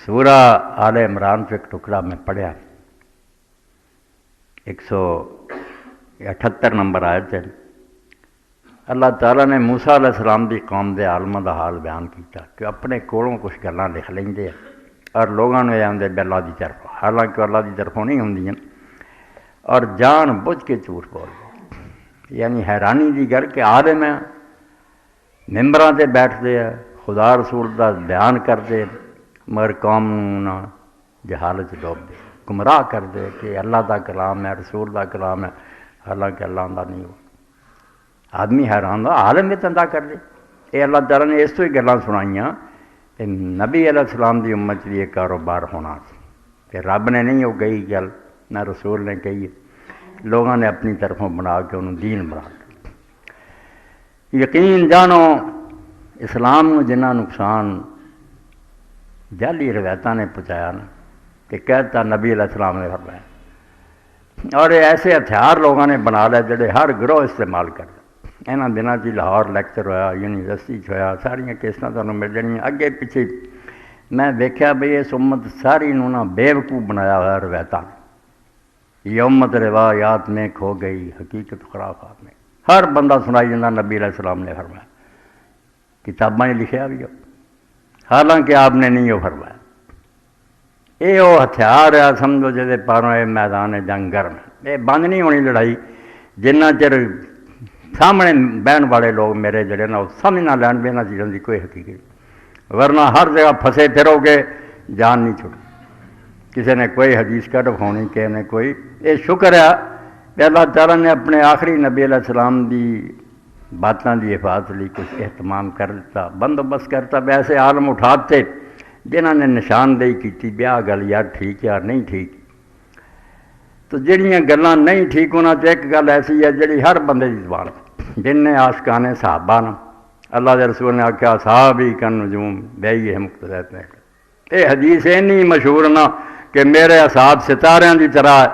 سورہ آل عمران سے ایک ٹکڑا میں پڑھا، 178 نمبر آیت ہے۔ اللہ تعالیٰ نے موسیٰ علیہ السلام دی قوم دے عالماں دا حال بیان کیتا کہ اپنے کولوں کچھ گلاں لکھ لیندے اور لوگاں نوں آندے اللہ دی طرف، حالانکہ اللہ دی طرفوں نہیں ہوندیاں، اور جان بوجھ کے جھوٹ بولدے۔ یعنی حیرانی دی گل کہ عالم ممبراں تے بیٹھدے ہیں، خدا رسول دا بیان کردے، مگر قوم نوں جہالت ڈوب دے، گمراہ کر دے کہ اللہ دا کلام ہے، رسول دا کلام ہے، حالانکہ اللہ دا نہیں ہو۔ آدمی حیران دا عالم بھی تندہ کر دے۔ یہ اللہ تعالیٰ نے اس تو ہی گلاں سنائیاں کہ نبی علیہ السلام دی امت بھی یہ کاروبار ہونا سی، کہ رب نے نہیں وہ کہی گل، نہ رسول نے کہی، لوگوں نے اپنی طرفوں بنا کے انہوں دین بنا دیا۔ یقین جانو اسلام نو جنہ نقصان جعلی روایتاں نے پہنچایا نا، کہ کہتا نبی علیہ السلام نے فرمایا، اور یہ ایسے ہتھیار لوگوں نے بنا لے جڑے ہر گروہ استعمال کرتے۔ یہاں دنوں کی لاہور لیکچر ہوا، یونیورسٹی ہویا، ساریا کیسٹاں تمہیں مل جانیاں اگے پیچھے۔ میں دیکھا بھئی اس امت ساری نوں نا بیوقوف بنایا ہوا روایتاں نے۔ یہ امت روایات میں کھو گئی، حقیقت خرافات میں۔ ہر بندہ سنائی جاتا نبی علیہ السلام نے فرمایا، کتاباں نے لکھیا بھی ہو، حالانکہ آپ نے نہیں وہ فرمایا۔ یہ وہ ہتھیار ہے سمجھو جہدے پاروں یہ میدان جنگ گرم ہے۔ یہ بند نہیں ہونی لڑائی جنہ چر سامنے بہن والے لوگ میرے جڑے نا سمجھ نہ لین بھی انہاں چیزاں دی کوئی حقیقت، ورنہ ہر جگہ پھنسے پھرو گے جان نہیں چھوٹی۔ کسی نے کوئی حدیث کا دکھاؤنی، کسی نے کوئی۔ یہ شکر ہے کہ اللہ تعالیٰ نے اپنے آخری نبی علیہ السلام دی باتاں دی حفاظت لی کچھ اہتمام کر دیتا، بندوبست کرتا۔ ویسے عالم اٹھاتے جنہوں نے نشاندہی کی بیا گل یار ٹھیک ہے یار نہیں ٹھیک، تو جڑیاں گلاں نہیں ٹھیک ہونا تو ایک گل ایسی ہے جڑی ہر بندے دی زبان، جن نے عاشقانے صحابہ نا اللہ دے رسول نے آکھیا صحابی کن نجوم بیئی ہے مقتدیت میں۔ یہ حدیث اینی مشہور نا کہ میرے اصحاب ستاریاں دی طرح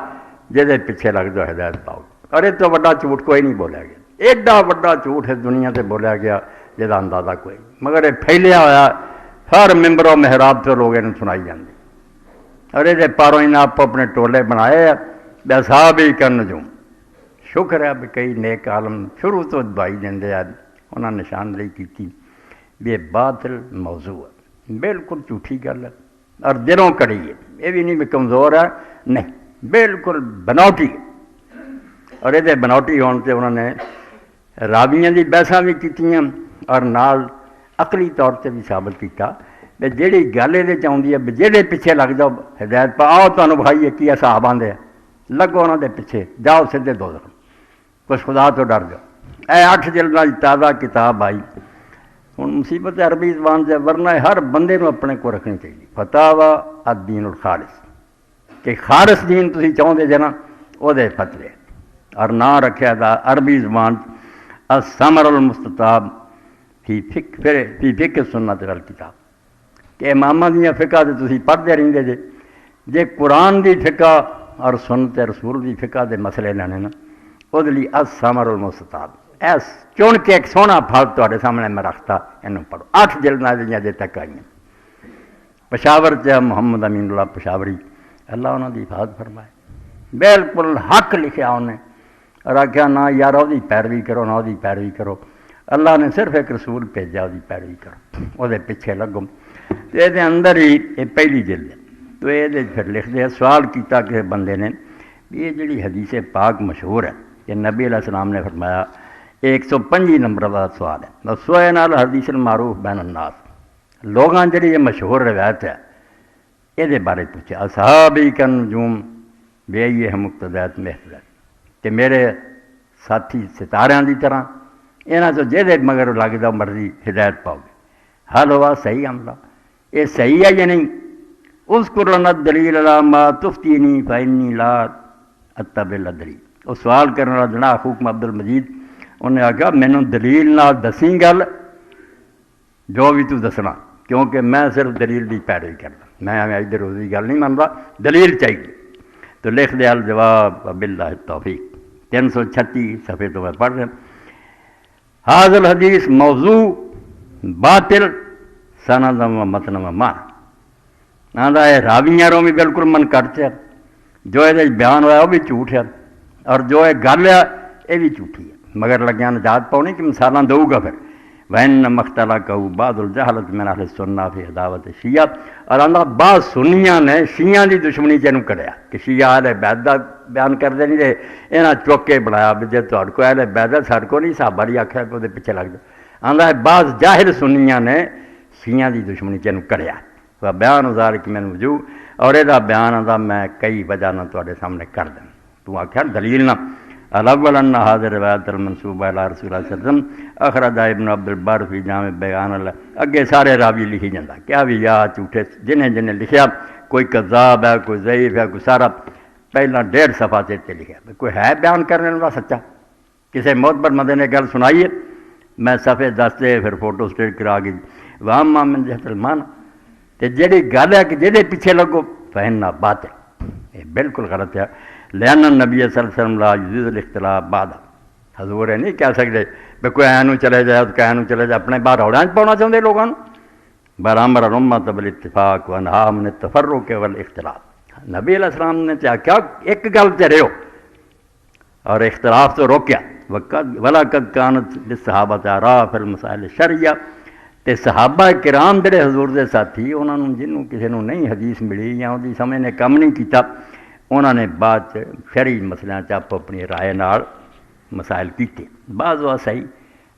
جہدے پیچھے لگ جاؤ ہدایت پاؤ۔ اور اس تو وڈا جھوٹ کوئی نہیں بولیا گیا، ایڈا وڈا جھوٹ ہے دنیا سے بولیا گیا جہاں اندازہ کوئی نہیں، مگر یہ پھیلیا ہوا ہر ممبر و محراب سے لوگ انہوں سنائی جاندے، اور یہ پاروں انہیں آپ اپنے ٹولے بنائے بے صحابی کن نجوم۔ شکر ہے بھی کئی نیک عالم شروع تو دعائی دیندے ہیں، انہوں نے نشاندہی کی بھی یہ باطل موضوع ہے، بالکل جھوٹھی گل ہے اور دلوں کڑی ہے۔ یہ بھی نہیں بھی کمزور ہے، نہیں، بالکل بناوٹی ہے۔ اور یہ بناوٹی ہونے سے انہوں نے راویاں دی بحثاں بھی کیتیاں اور نال عقلی طور سے بھی ثابت کیتا کہ جیڑی گل یہ چاہتی ہے بھی جہے پیچھے لگ جاؤ ہدایت پا آؤ تمہیں بھائی کی صاحب آدھے لگو انہوں دے پیچھے جاؤ سیدھے دوزخ، کچھ خدا تو ڈر جاؤ۔ اے 8 جلداں دی تازہ کتاب آئی ہوں، مصیبت عربی زبان سے، ورنہ ہر بندے کو اپنے کو رکھنی چاہیے۔ فتاوی الدین الخالص، کہ خالص دین تسی چاہتے جے نا وہ دے فتوے، اور نہ رکھا تھا عربی زبان الثمر المستطاب فی فقہ سنت والکتاب، کہ امامہ دیاں فقہ تے تسی پڑھتے رہندے جے قرآن دی فقہ اور سنت رسول دی فقہ دے مسئلے لینے نا وہ لیے الثمر المستطاب، ایس چن کے ایک سونا پھل تواڈے سامنے میں رکھتا، انہوں پڑھو۔ 8 جلداں دیاں جے تک آئیں۔ پشاور چ محمد امین اللہ پشاوری، اللہ انہوں دی حفاظت فرمائے، بالکل حق لکھیا انہیں، اور آخیا نہ یار وہ پیروی کرو، نہ وہ پیروی کرو، اللہ نے صرف ایک رسول بھیجا، وہ پیروی کرو، وہ پیچھے لگو۔ تو یہ اندر ہی یہ پہلی جلد ہے، تو یہ پھر لکھتے ہیں سوال کیتا کہ بندے نے یہ جڑی حدیث پاک مشہور ہے کہ نبی علیہ السلام نے فرمایا، 125 نمبر والا سوال ہے، سوئے نال حدیث المعروف بین الناس، لوگاں جڑی یہ مشہور روایت ہے یہ بارے پوچھا، اصحابی کن نجوم بیئی ہے مقتدیت محتدیت، کہ میرے ساتھی ستاریاں دی طرح یہاں تو جہدے مگر لگ جاؤ مرضی ہدایت پاؤ گے۔ حل ہوا صحیح عملہ، یہ صحیح ہے یا نہیں؟ اذکر لنا الدلیل علی ما تفتینی فانی لا اتبع الدلیل۔ وہ سوال کرنے والا جناح حکم عبد المجید انہیں آخیا مینوں دلیل نال دسیں گل جو بھی تو دسنا، کیونکہ میں صرف دلیل دی پیروی کرنا، میں ادھر ادھر گل نہیں منتا، دلیل چاہیے۔ تو لکھ دیا الجواب وباللہ التوفیق، 336 صفحے تو میں پڑھ رہا ہوں۔ حاضر الحدیث موضوع باطل سند و متن و مان، آندا ہے راویاں بھی بالکل من کٹ ہے، جو یہ بیان ہوا وہ بھی جھوٹ ہے، اور جو یہ گل ہے یہ بھی جھوٹھی ہے، مگر لگیا نجات پاؤنی کہ مثالاں دوں گا پھر وین مختلا کہو بعض الجہلت من اہل سننا فی عداوت شیعہ، اور آندا بعض سنیاں نے شیعہ دی دشمنی چنوں کریا کہ شیعہ اہل بیت دا بیان کرتے نہیں جے انہاں چوک کے بنایا بھی جے تہاڈے کو اہل بیت دا ساڈے کو نہیں صحابہ دی آکھیا کہ وہ پیچھے لگ جاؤ، آندا ہے بعض جاہل سنیاں نے شیعہ دی دشمنی چنوں کریا وہ بیان ذالک من وجوہ، اور یہ بیان آندا میں کئی وجہ نہ تواڈے سامنے کر دیں تو آکھیا دلیل نہ الاول ان هذه روایت المنسوبہ الی رسول اللہ صلی اللہ علیہ وسلم اخرج ابن عبد البر فی جامع بیان اللہ، اگے سارے راوی لکھی جاندہ کیا بھی یا جھوٹے جنہیں جنہیں لکھیا، کوئی کذاب ہے، کوئی ضعیف ہے، کوئی سارا پہلا 1.5 صفحہ سے لکھا، کوئی ہے بیان کرنے والا سچا؟ کسی معتبر بندے نے گل سنائیے، میں صفحے 10 سے پھر فوٹو سٹیٹ کرا گئی واما من جہت المان، تے جڑی گل ہے کہ جہدے پیچھے لگو فہنا باطل، یہ بالکل غلط ہے، لأن النبی صلی اللہ علیہ وسلم لا یجوز الاختلاف بعد، حضور نہیں کہہ سکتے بھئی کوئی اینو چلے جائے تو اینو چلے جائے، اپنے باہر روڑاں پاؤنا چاہتے لوگوں بل امر الامت بالاتفاق ونہا من التفرق والاختلاف، نبی علیہ السلام نے چاہا کیا ایک گل تے رہو اور اختلاف تو روکیا، وَلَقَدْ كَانَتْ لِلصَّحَابَةِ آراء فِي الْمَسَائِلِ الشَّرْعِيَّةِ، تے صحابہ کرام جڑے حضور دے ساتھی انہوں نے جنہوں کسی نے نہیں حدیث ملی یا ان کی سمجھ نے کم نہیں کیتا، انہوں نے بعد شرعی مسئلہ چاپ اپنی رائے نال مسائل کیتے، بعض وہ صحیح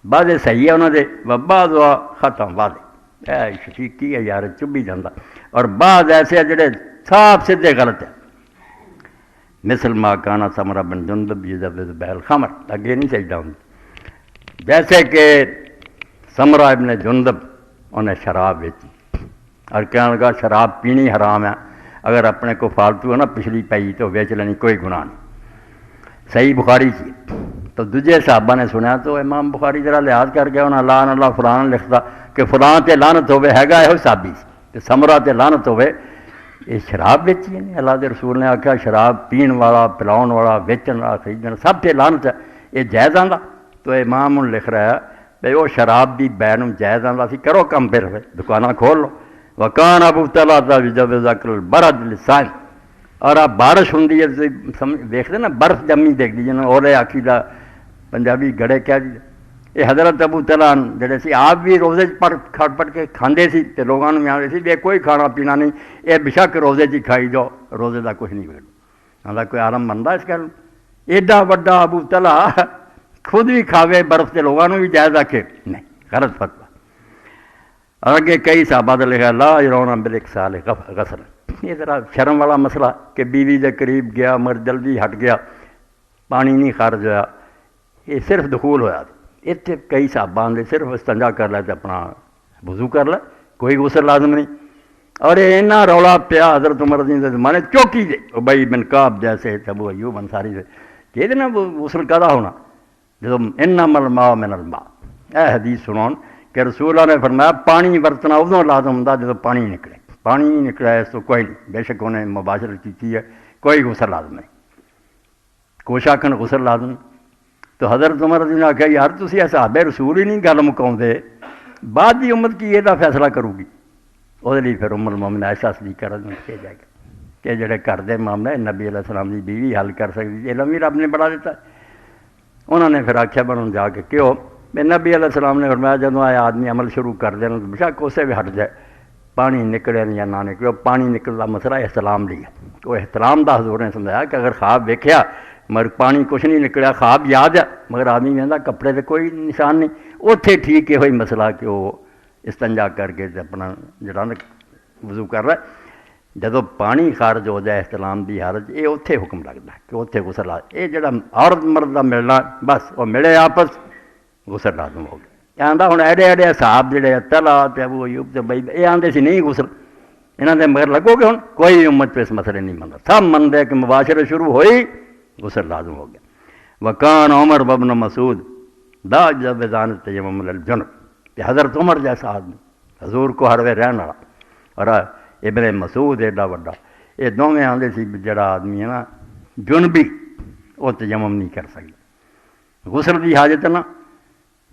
بعض صحیح ہے انہوں نے بعض وہ ختم واضح اے شفیق کی ہے یار چبھی جاندہ، اور بعض ایسے جڑے صاف سدھے غلط ہیں، مثل ما کانا سمرہ بن جندب یذبذ بہ الخمر، اگے نہیں سجدہ ہوں، جیسے کہ سمرہ ابن جندب انہیں شراب بیچی اور کہنے لگا شراب پینی حرام ہے، اگر اپنے کو فالتو ہے نا پچھلی پئی تو بیچ لینی کوئی گناہ نہیں، صحیح بخاری کی، تو دوجے صحابہ نے سنیا تو امام بخاری ذرا لحاظ کر کے انہاں لعن اللہ فلان لکھتا کہ فلان تے لعنت ہوئے ہے یہ صحابی تے سمرہ تے لعنت ہوئے، یہ شراب بیچی ہے، اللہ دے رسول نے آکھا شراب پین والا پلاؤن والا بیچن والا خریدن سب تے لعنت ہے، یہ جائز آندا، تو امام لکھ رہا ہے بھئی وہ شراب بھی بین جائز آندا سی، کرو کم پھر دکانہ کھول لو، وکان ابو طلحہ جب ذکر البرد لسان، اور آپ بارش ہوں ہے دیکھتے نا برف جمی دیکھ دی جنہوں اولے آکھی دا پنجابی گڑے کیا دی، یہ حضرت ابو طلحہ جڑے سی آپ بھی روزے کھٹ پٹ کے کھاندے سی تے لوگوں نے آدھے سی کوئی کھانا پینا نہیں، یہ بشک روزے جی کھائی جاؤ روزے دا کچھ نہیں بگڑ، آدھا کوئی عالم مندا اس گل، ایڈا وڈا ابو طلحہ خود بھی کھاوے برف تے لوگوں بھی جائز آکھے نہیں، غلط فتویٰ، اور اگے کئی صحابہ نے لکھا لا یرون بالاکسال غسل، یہ ذرا شرم والا مسئلہ کہ بیوی دے قریب گیا مگر جلدی ہٹ گیا پانی نہیں خارج ہوا، یہ صرف دخول ہوا، اتنے کئی صحابہ نے صرف استنجا کر لے تو اپنا وضو کر لے، کوئی غسل لازم نہیں، اور یہ اینا رولا پیا حضرت عمر رضی اللہ عنہ زمانے چوکی دے ابی بن کعب جیسے ابو ایوب انصاری سے کہ یہ نا وہ غسل کدا ہونا جب انما الماء من الماء، اے حدیث سنون کہ رسول اللہ نے فرمایا پانی ورتنا ادوں لازم ہوتا جب پانی نکلے، پانی نہیں نکلا اس تو کوئی نہیں، بے شک انہیں مباشرت کی ہے کوئی غسل لازم نہیں، کوشا کن غسل لازم، تو حضرت عمر رضی اللہ عنہ نے کہا یار تسی صحابہ رسول ہی نہیں گل مکاؤندے، بعد دی امت کی یہ فیصلہ کرو گی، وہ لیے پھر ام المومنین عائشہ صدیقہ رضی اللہ عنہا کہا جائے گا کہ جڑے گھر دے معاملے نبی علیہ السلام دی بیوی حل کر سکتی، علم بھی رب نے بڑھا دیتا، انہوں نے پھر آخیا بنوں جا کے کیوں، نبی علیہ السلام نے فرمایا جدوں آیا آدمی عمل شروع کر دینا تو بشک اسے بھی ہٹ جائے، پانی نکلے یا نہ نکلے، پانی نکلنا مسئلہ احتلام لیا، تو احترام دا حضور نے سمجھایا کہ اگر خواب ویکھیا مگر پانی کچھ نہیں نکلیا، خواب یاد ہے مگر آدمی کہندا کپڑے تے کوئی نشان نہیں، اوتھے ٹھیک ہے ہوئی مسئلہ کہ وہ استنجا کر کے اپنا جڑا وضو کر رہا ہے، جدو پانی خارج ہو جائے احتلام دی حالت یہ اوتھے حکم لگتا ہے کہ اوتھے غسل لازم، یہ جڑا عورت مرد دا ملنا بس وہ ملے آپس غسل لازم ہو گیا، آندا ہن ایڈے ایڈے صاحب جڑے طلحہ تے ابو ایوب تے بئی یہ آندے سی نہیں غسل، انہاں دے مگر لگو گے ہن کوئی امت پہ اس مسئلے نہیں مندا، سب منتے کہ مباشرت شروع ہوئی غسل لازم ہو گیا، وکان عمر بن مسعود دا جب زانت تیمم للجنب، کہ حضرت عمر جیسا آدمی حضور کو ہر وے رہن والا، اور ابن مسعود ایڈا وڈا، یہ دونوں آندے سی جڑا آدمی ہے نا جنبی وہ تیمم نہیں کر سکتا، غسل کی حاجت نا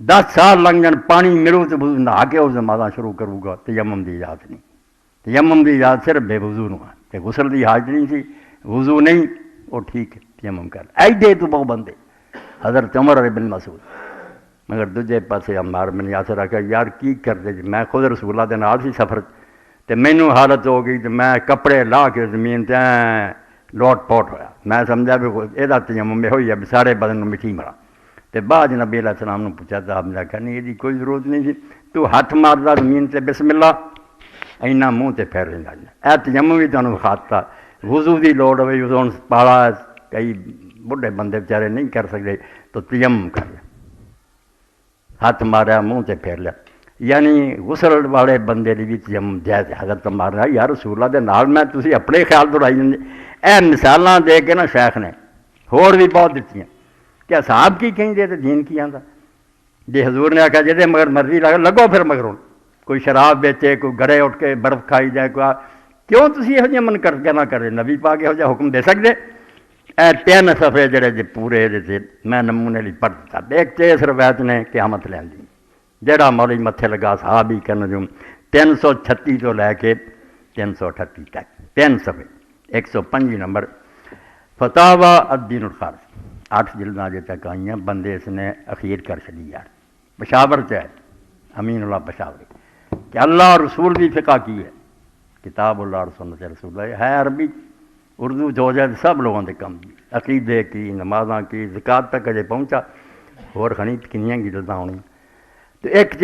10 سال لنگ جان پانی ملو تو نہا کے اس نمازاں شروع کروں گا، تیمم دی اجازت نہیں، تیمم کی اجازت صرف بے وضو نو ہے، غسل کی حاجت نہیں سی، وضو نہیں وہ ٹھیک ہے تیمم کر ایڈے تو بہت بندے حضرت عمر ابن مسعود، مگر دوجے پاسے عمار بن یاسر آخیا یار کی کرتے جی، میں خود رسول اللہ دے نال سی سفر تے مینوں حالت ہو گئی تے میں کپڑے لا کے زمین تے لوٹ پوٹ ہویا، میں سمجھا بھی یہ تیمم یہ ہوئی ہے بھی سارے بدن میں مٹی مرا تے بعد نبی علیہ السلام نے پوچھا تو آپ نے آخیا نہیں یہ کوئی ضرورت نہیں سی، تو ہاتھ ماردا زمین تے بسم اللہ اینا منہ تے پھیر لینا، اے تیمم بھی تمہیں خاطہ وضو دی لوڑ ہوئی ہوں پالا کئی بڑھے بندے بیچارے نہیں کر سکتے تو تیمم کر لیا، ہاتھ ماریا منہ تے پھیر لیا، یعنی غسل والے بندے لی بھی تیمم جائز ہے۔ حضرت مارنا یا رسول اللہ دے نال میں تسی اپنے خیال دوڑائی جاندے، اے مثالاں دے کے نا شیخ نے ہور بھی بہت دتیاں کہ صاحب کی کہیں دے تے دین کی آندا، جی حضور نے آخیا جے مگر مرضی لگو پھر مگروں کوئی شراب بیچے، کوئی گڑے اٹھ کے برف کھائی جائے، کوئی کیوں تسی یہو جہاں من کر کے نہ کرے، نبی پاک یہو جہا حکم دے سکتے؟ اے 3 صفحے جڑے جی پورے دے میں نمونے لی پڑھ دیتا، ایک تے اس روایت نے قیامت لیندی جڑا مولوی متھے لگا صحابی کا نجوم 336 تو لے کے 338 تک 3 صفحے 105 نمبر فتاوی الدین الخارجی 8 جلدیں اجے تک آئی ہیں، بندے اس نے اخیر کر چلی یار پشاور سے ہے امین اللہ پشاوری کہ اللہ اور رسول بھی فقہ کی ہے، کتاب اللہ اور سنت رسول اللہ ہے عربی اردو جو جائے سب لوگوں کے کم کی، عقیدے کی، نمازاں کی، زکوٰۃ تک اجے پہنچا، اور خنی کنیاں کی جلداں ہونی تو ایک